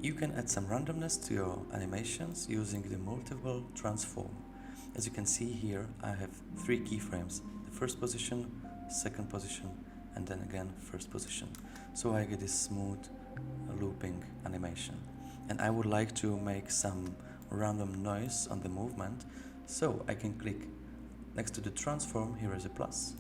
You can add some randomness to your animations using the multiple transform. As you can see here, I have 3 keyframes: the first position, second position, and then again first position. So I get this smooth looping animation. And I would like to make some random noise on the movement, so I can click next to the transform. Here is a plus,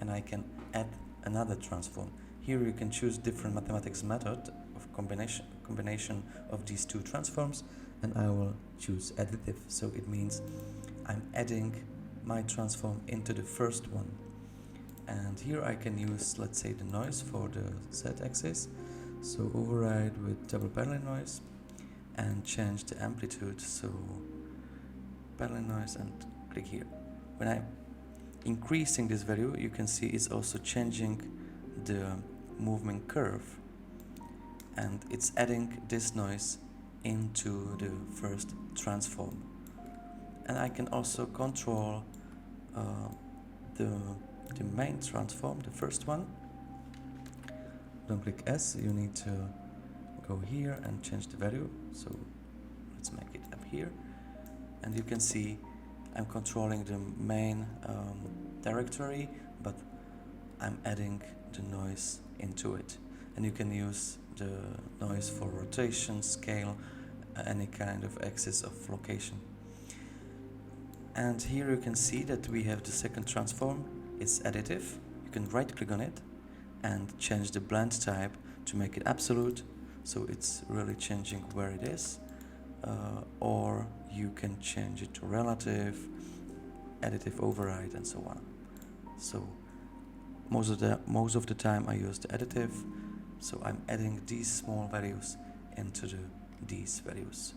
and I can add another transform. Here you can choose different mathematics method of combination of these 2 transforms, and I will choose additive, so it means I'm adding my transform into the first one. And here I can use, let's say, the noise for the z-axis, so override with double parallel noise and change the amplitude, so parallel noise, and click here. When I'm increasing this value, you can see it's also changing the movement curve, and it's adding this noise into the first transform. And I can also control the main transform, the first one. Don't click S, you need to go here and change the value, so let's make it up here. And you can see I'm controlling the main directory, but I'm adding the noise into it. And you can use the noise for rotation, scale, any kind of axis of location. And here you can see that we have the second transform. It's additive. You can right click on it and change the blend type to make it absolute, so it's really changing where it is, or you can change it to relative, additive override, and so on. So most of the time I use the additive, so I'm adding these small values into these values.